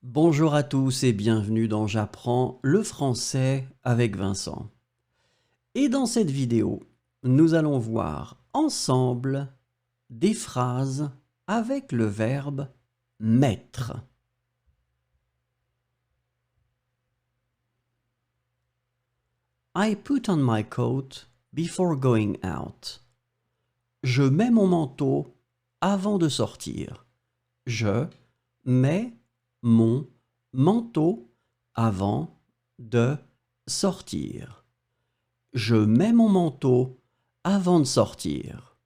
Bonjour à tous et bienvenue dans J'apprends le français avec Vincent. Et dans cette vidéo, nous allons voir ensemble des phrases avec le verbe mettre. I put on my coat before going out. Je mets mon manteau avant de sortir. Je mets mon manteau avant de sortir. Je mets mon manteau avant de sortir.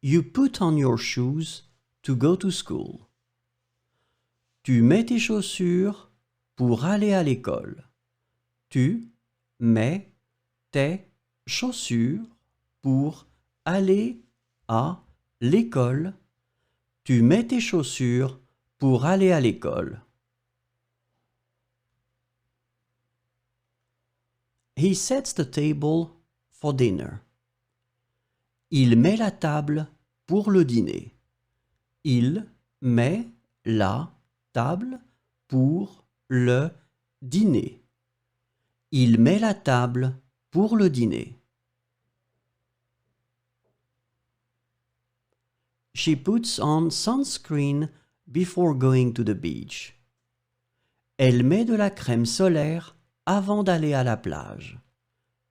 You put on your shoes to go to school. Tu mets tes chaussures pour aller à l'école. Tu mets tes chaussures pour aller à l'école. Tu mets tes chaussures pour aller à l'école. He sets the table for dinner. Il met la table pour le dîner. Il met la table pour le dîner. Il met la table pour le dîner. She puts on sunscreen before going to the beach. Elle met de la crème solaire avant d'aller à la plage.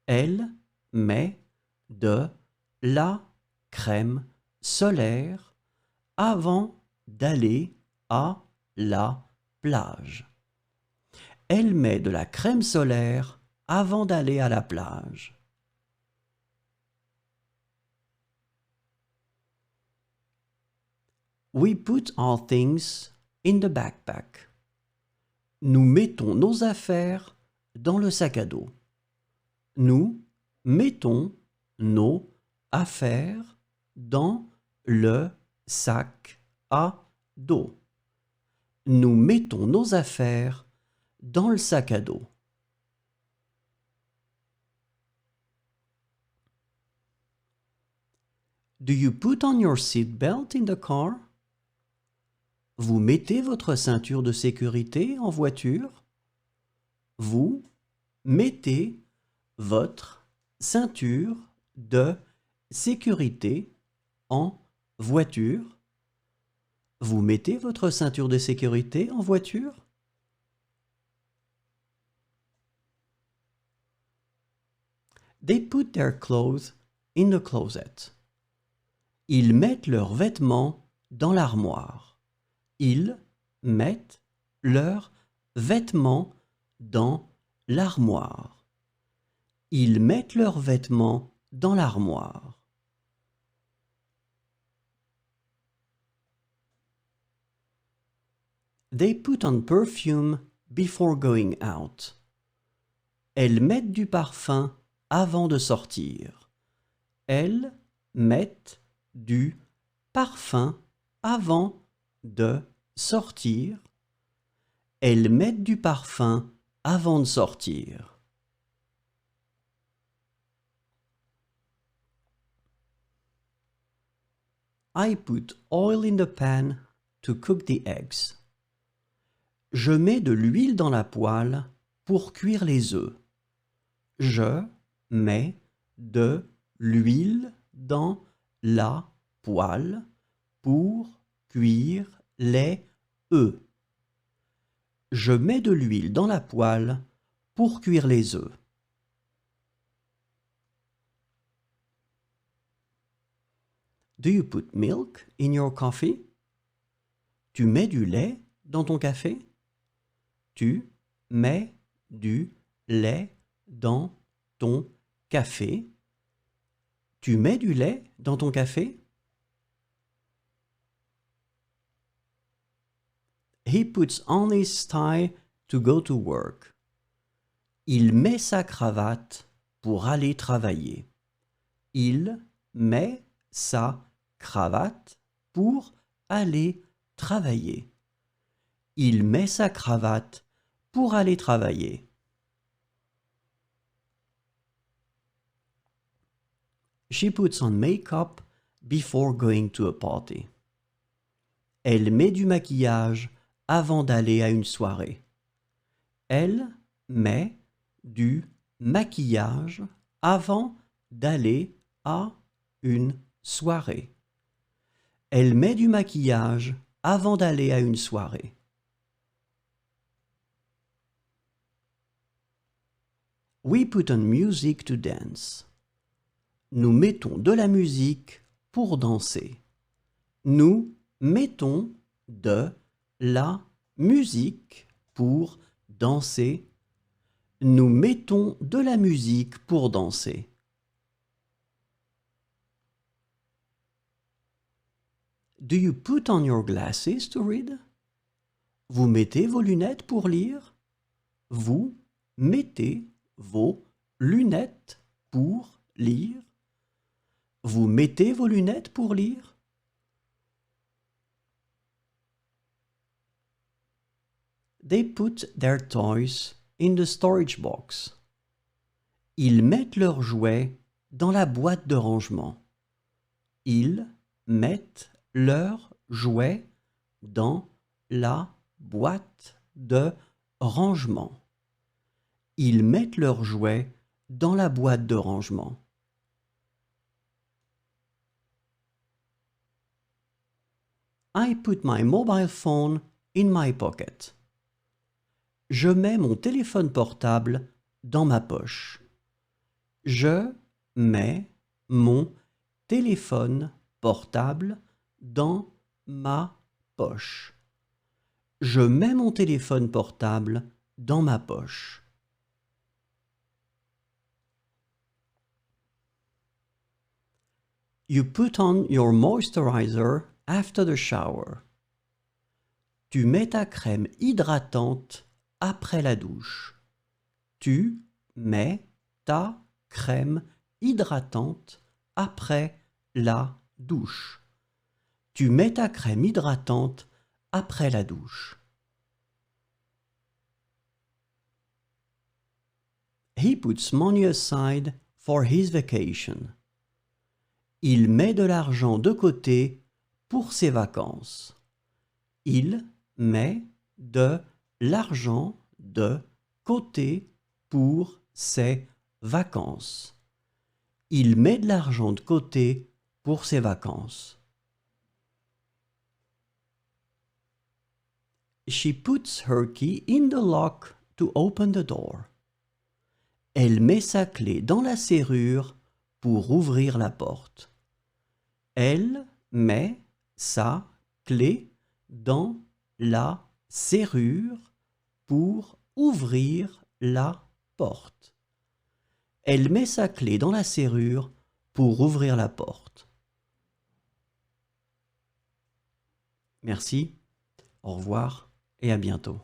Elle met de la crème solaire avant d'aller à la plage. Elle met de la crème solaire avant d'aller à la plage. We put our things in the backpack. Nous mettons nos affaires dans le sac à dos. Nous mettons nos affaires dans le sac à dos. Nous mettons nos affaires dans le sac à dos. Do you put on your seatbelt in the car? Vous mettez votre ceinture de sécurité en voiture? Vous mettez votre ceinture de sécurité en voiture? Vous mettez votre ceinture de sécurité en voiture? They put their clothes in the closet. Ils mettent leurs vêtements dans l'armoire. Ils mettent leurs vêtements dans l'armoire. Ils mettent leurs vêtements dans l'armoire. They put on perfume before going out. Elles mettent du parfum avant de sortir. Elles mettent du parfum avant de sortir. Elles mettent du parfum avant de sortir. I put oil in the pan to cook the eggs. Je mets de l'huile dans la poêle pour cuire les œufs. Je mets de l'huile dans la poêle pour cuire les œufs. Je mets de l'huile dans la poêle pour cuire les œufs. Do you put milk in your coffee? Tu mets du lait dans ton café? Tu mets du lait dans ton café? Tu mets du lait dans ton café? He puts on his tie to go to work. Il met sa cravate pour aller travailler. Il met sa cravate pour aller travailler. Il met sa cravate pour aller travailler. She puts on makeup before going to a party. Elle met du maquillage avant d'aller à une soirée. Elle met du maquillage avant d'aller à une soirée. Elle met du maquillage avant d'aller à une soirée. We put on music to dance. Nous mettons de la musique pour danser. Nous mettons de la musique pour danser. Nous mettons de la musique pour danser. Do you put on your glasses to read? Vous mettez vos lunettes pour lire? Vous mettez vos lunettes pour lire? Vous mettez vos lunettes pour lire? They put their toys in the storage box. Ils mettent leurs jouets dans la boîte de rangement. Ils mettent leurs jouets dans la boîte de rangement. Ils mettent leurs jouets dans la boîte de rangement. I put my mobile phone in my pocket. Je mets mon téléphone portable dans ma poche. Je mets mon téléphone portable dans ma poche. Je mets mon téléphone portable dans ma poche. You put on your moisturizer after the shower. Tu mets ta crème hydratante après la douche. Tu mets ta crème hydratante après la douche. Tu mets ta crème hydratante après la douche. He puts money aside for his vacation. Il met de l'argent de côté pour ses vacances. Il met de l'argent de côté pour ses vacances. Il met de l'argent de côté pour ses vacances. She puts her key in the lock to open the door. Elle met sa clé dans la serrure pour ouvrir la porte. Elle met sa clé dans la serrure pour ouvrir la porte. Elle met sa clé dans la serrure pour ouvrir la porte. Merci, au revoir et à bientôt.